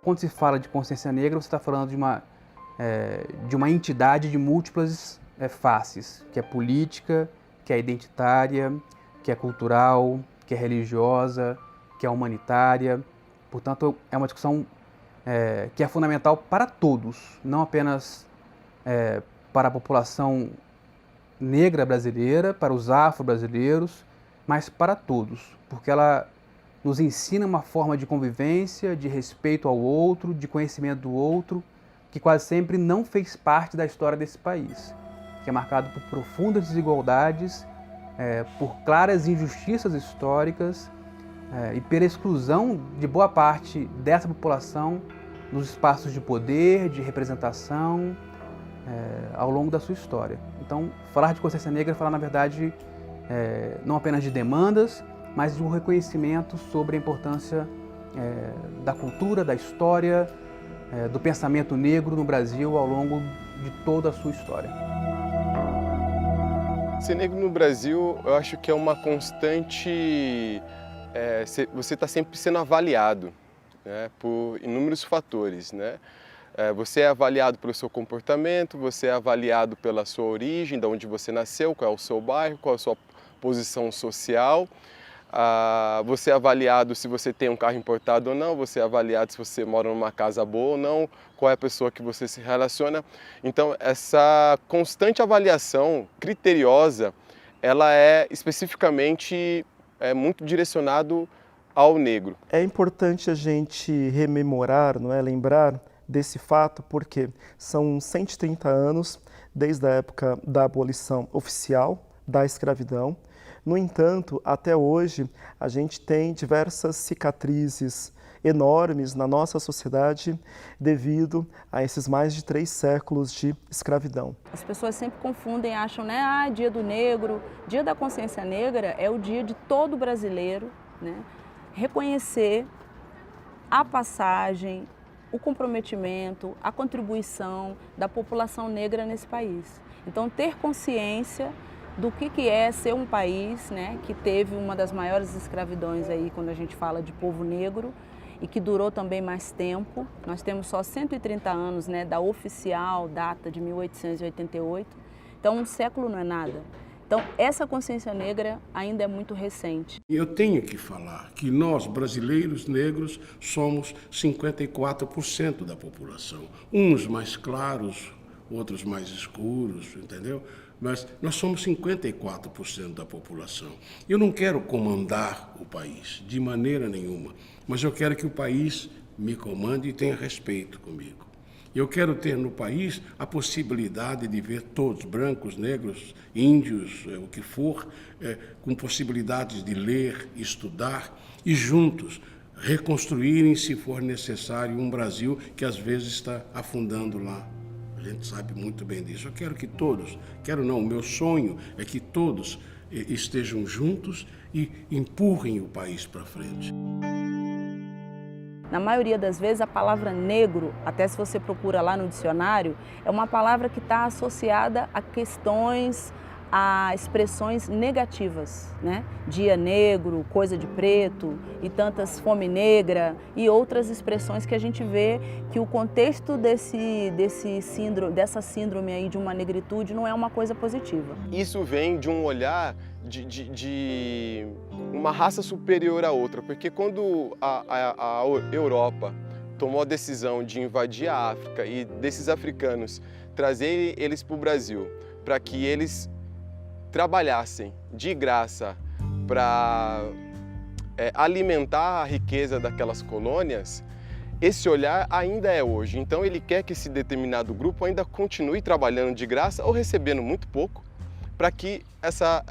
quando se fala de consciência negra, você está falando de uma entidade de múltiplas faces, que é política, que é identitária, que é cultural, que é religiosa, que é humanitária. Portanto, é uma discussão que é fundamental para todos, não apenas para a população negra brasileira, para os afro-brasileiros, mas para todos, porque ela nos ensina uma forma de convivência, de respeito ao outro, de conhecimento do outro, que quase sempre não fez parte da história desse país, que é marcado por profundas desigualdades, por claras injustiças históricas e pela exclusão de boa parte dessa população nos espaços de poder, de representação, ao longo da sua história. Então, falar de consciência negra é falar, na verdade, não apenas de demandas, mas de um reconhecimento sobre a importância da cultura, da história, do pensamento negro no Brasil ao longo de toda a sua história. Ser negro no Brasil, eu acho que é uma constante... você está sempre sendo avaliado, né, por inúmeros fatores, né? Você é avaliado pelo seu comportamento, você é avaliado pela sua origem, de onde você nasceu, qual é o seu bairro, qual é a sua posição social. Você é avaliado se você tem um carro importado ou não, você é avaliado se você mora numa casa boa ou não, qual é a pessoa que você se relaciona. Então, essa constante avaliação criteriosa, ela é especificamente muito direcionado ao negro. É importante a gente rememorar, não é, lembrar desse fato, porque são 130 anos desde a época da abolição oficial da escravidão. No entanto, até hoje, a gente tem diversas cicatrizes enormes na nossa sociedade devido a esses mais de 3 séculos de escravidão. As pessoas sempre confundem, acham, né, dia do negro, dia da consciência negra é o dia de todo brasileiro, né, reconhecer a passagem, o comprometimento, a contribuição da população negra nesse país. Então, ter consciência do que é ser um país, né, que teve uma das maiores escravidões aí quando a gente fala de povo negro e que durou também mais tempo. Nós temos só 130 anos, né, da oficial data de 1888, então um século não é nada. Então essa consciência negra ainda é muito recente. Eu tenho que falar que nós, brasileiros negros, somos 54% da população. Uns mais claros, outros mais escuros, entendeu? Mas nós somos 54% da população. Eu não quero comandar o país, de maneira nenhuma, mas eu quero que o país me comande e tenha respeito comigo. Eu quero ter no país a possibilidade de ver todos, brancos, negros, índios, o que for, com possibilidades de ler, estudar e juntos reconstruírem, se for necessário, um Brasil que às vezes está afundando lá. A gente sabe muito bem disso. Eu quero que todos, o meu sonho é que todos estejam juntos e empurrem o país para frente. Na maioria das vezes, a palavra negro, até se você procura lá no dicionário, é uma palavra que está associada a questões, a expressões negativas, né? Dia negro, coisa de preto e tantas fome negra e outras expressões que a gente vê que o contexto dessa síndrome aí de uma negritude não é uma coisa positiva. Isso vem de um olhar de uma raça superior à outra, porque quando a Europa tomou a decisão de invadir a África e desses africanos trazer eles para o Brasil, para que eles trabalhassem de graça para alimentar a riqueza daquelas colônias, esse olhar ainda é hoje. Então ele quer que esse determinado grupo ainda continue trabalhando de graça ou recebendo muito pouco, para que essa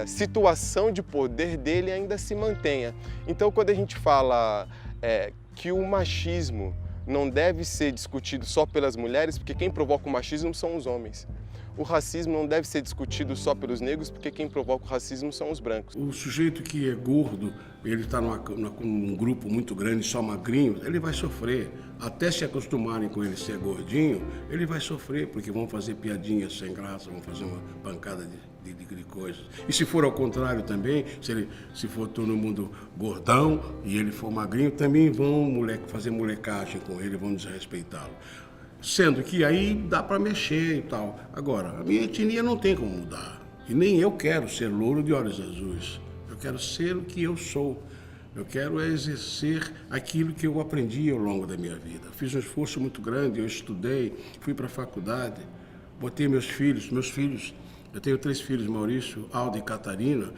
situação de poder dele ainda se mantenha. Então, quando a gente fala que o machismo não deve ser discutido só pelas mulheres, porque quem provoca o machismo são os homens. o racismo não deve ser discutido só pelos negros, porque quem provoca o racismo são os brancos. O sujeito que é gordo, ele está num grupo muito grande, só magrinho, ele vai sofrer. Até se acostumarem com ele ser gordinho, ele vai sofrer, porque vão fazer piadinhas sem graça, vão fazer uma pancada de coisas. E se for ao contrário também, se for todo mundo gordão e ele for magrinho, também vão fazer molecagem com ele, vão desrespeitá-lo. Sendo que aí dá para mexer e tal. Agora, a minha etnia não tem como mudar. E nem eu quero ser louro de olhos azuis. Eu quero ser o que eu sou. Eu quero exercer aquilo que eu aprendi ao longo da minha vida. Fiz um esforço muito grande, eu estudei, fui para a faculdade, botei meus filhos, eu tenho 3 filhos, Maurício, Aldo e Catarina,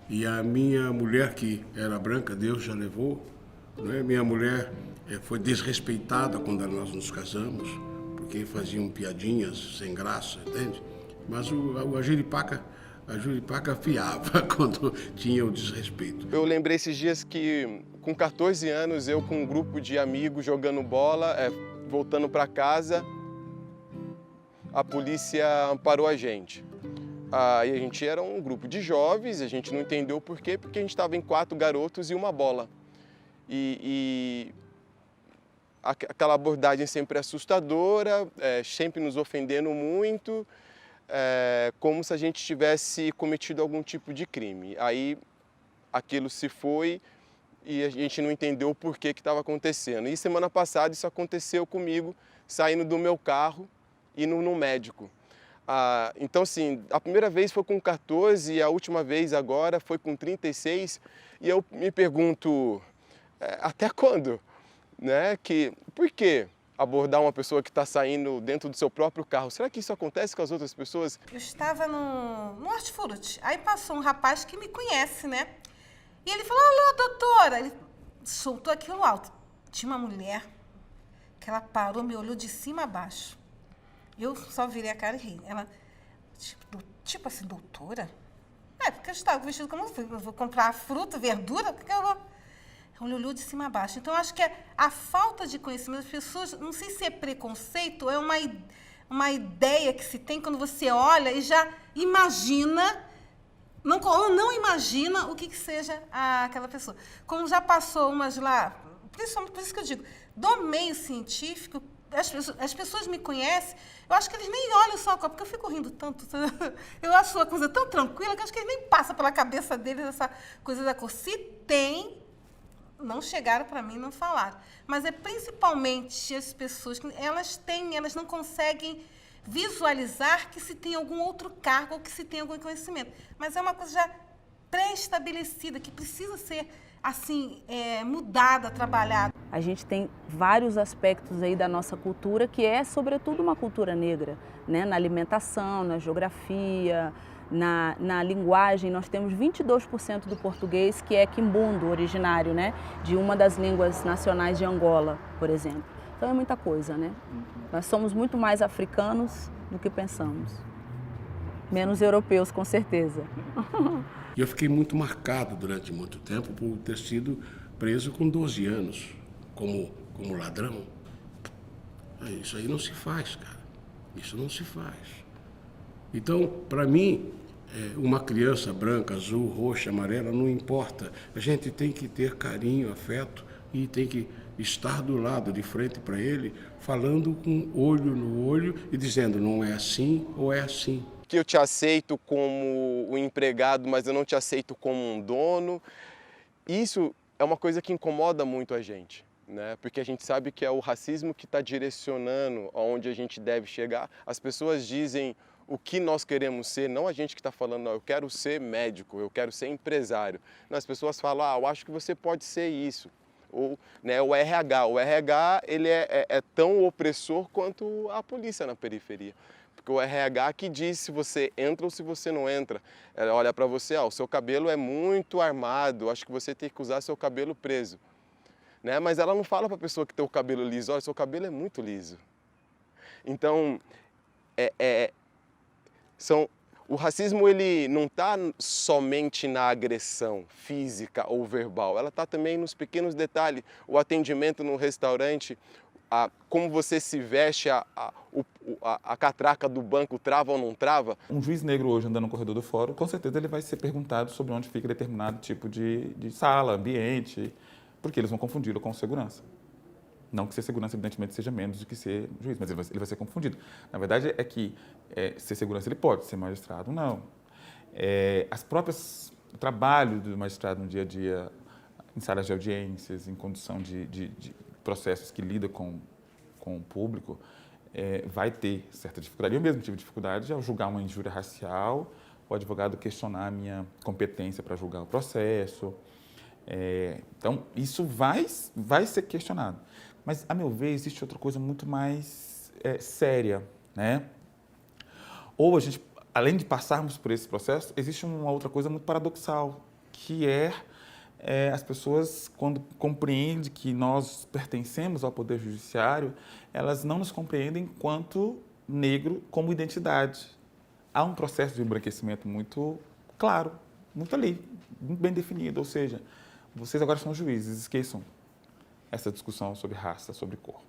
e a minha mulher, que era branca, Deus já levou, né? Minha mulher foi desrespeitada quando nós nos casamos, porque faziam piadinhas sem graça, entende? Mas a Juripaca afiava quando tinha o desrespeito. Eu lembrei esses dias que, com 14 anos, eu com um grupo de amigos jogando bola, voltando para casa, a polícia parou a gente. Aí a gente era um grupo de jovens, a gente não entendeu por quê, porque a gente estava em 4 garotos e uma bola. E aquela abordagem sempre assustadora, sempre nos ofendendo muito, como se a gente tivesse cometido algum tipo de crime. Aí aquilo se foi e a gente não entendeu o porquê que estava acontecendo. E semana passada isso aconteceu comigo, saindo do meu carro, indo no médico. Então, assim, a primeira vez foi com 14 e a última vez agora foi com 36. E eu me pergunto, até quando? Né? Por que abordar uma pessoa que está saindo dentro do seu próprio carro? Será que isso acontece com as outras pessoas? Eu estava no hortifruti, aí passou um rapaz que me conhece, né? E ele falou, alô, doutora. Ele soltou aquilo alto. Tinha uma mulher que ela parou, me olhou de cima a baixo. Eu só virei a cara e ri. Ela, tipo assim, doutora? Porque eu estava vestido como eu vou comprar fruta, verdura, porque eu vou... Ela olhou de cima a baixo. Então, acho que a falta de conhecimento das pessoas, não sei se é preconceito, é uma ideia que se tem quando você olha e já imagina, ou não imagina o que seja aquela pessoa. Como já passou umas lá, principalmente por isso que eu digo, do meio científico, as pessoas me conhecem, eu acho que eles nem olham só a cor, porque eu fico rindo tanto. Eu acho uma coisa tão tranquila que eu acho que eles nem passam pela cabeça deles essa coisa da cor. Se tem, não chegaram para mim, não falaram. Mas é principalmente as pessoas que elas não conseguem visualizar que se tem algum outro cargo ou que se tem algum conhecimento. Mas é uma coisa já pré-estabelecida, que precisa ser assim, mudada, trabalhada. A gente tem vários aspectos aí da nossa cultura que é, sobretudo, uma cultura negra, né? Na alimentação, na geografia, na linguagem. Nós temos 22% do português que é quimbundo, originário, né? De uma das línguas nacionais de Angola, por exemplo. Então é muita coisa, né? Nós somos muito mais africanos do que pensamos. Menos europeus, com certeza. E eu fiquei muito marcado durante muito tempo por ter sido preso com 12 anos, como ladrão. Isso aí não se faz, cara. Isso não se faz. Então, para mim, uma criança branca, azul, roxa, amarela, não importa. A gente tem que ter carinho, afeto e tem que estar do lado, de frente para ele, falando com olho no olho e dizendo não é assim ou é assim. Que eu te aceito como um empregado, mas eu não te aceito como um dono. Isso é uma coisa que incomoda muito a gente, né? Porque a gente sabe que é o racismo que está direcionando aonde a gente deve chegar. As pessoas dizem o que nós queremos ser, não a gente que está falando, não, eu quero ser médico, eu quero ser empresário. Não, as pessoas falam, eu acho que você pode ser isso. Ou, né, o RH ele é tão opressor quanto a polícia na periferia. Porque o RH que diz se você entra ou se você não entra. Ela olha para você, o seu cabelo é muito armado, acho que você tem que usar seu cabelo preso. Né? Mas ela não fala para a pessoa que tem o cabelo liso, olha, seu cabelo é muito liso. Então, o racismo ele não está somente na agressão física ou verbal, ela está também nos pequenos detalhes. O atendimento no restaurante, como você se veste, a catraca do banco trava ou não trava. Um juiz negro hoje andando no corredor do fórum, com certeza ele vai ser perguntado sobre onde fica determinado tipo de sala, ambiente, porque eles vão confundi-lo com segurança. Não que ser segurança, evidentemente, seja menos do que ser juiz, mas ele vai ser confundido. Na verdade, é que ser segurança ele pode, ser magistrado não. O trabalho do magistrado no dia a dia, em salas de audiências, em condução de processos que lida com o público, vai ter certa dificuldade. Eu mesmo tive dificuldade ao julgar uma injúria racial, o advogado questionar a minha competência para julgar o processo. Então, isso vai ser questionado. Mas, a meu ver, existe outra coisa muito mais séria, né? Ou a gente, além de passarmos por esse processo, existe uma outra coisa muito paradoxal, que as pessoas, quando compreendem que nós pertencemos ao Poder Judiciário, elas não nos compreendem enquanto negro como identidade. Há um processo de embranquecimento muito claro, muito ali, muito bem definido, ou seja, vocês agora são juízes, esqueçam essa discussão sobre raça, sobre cor.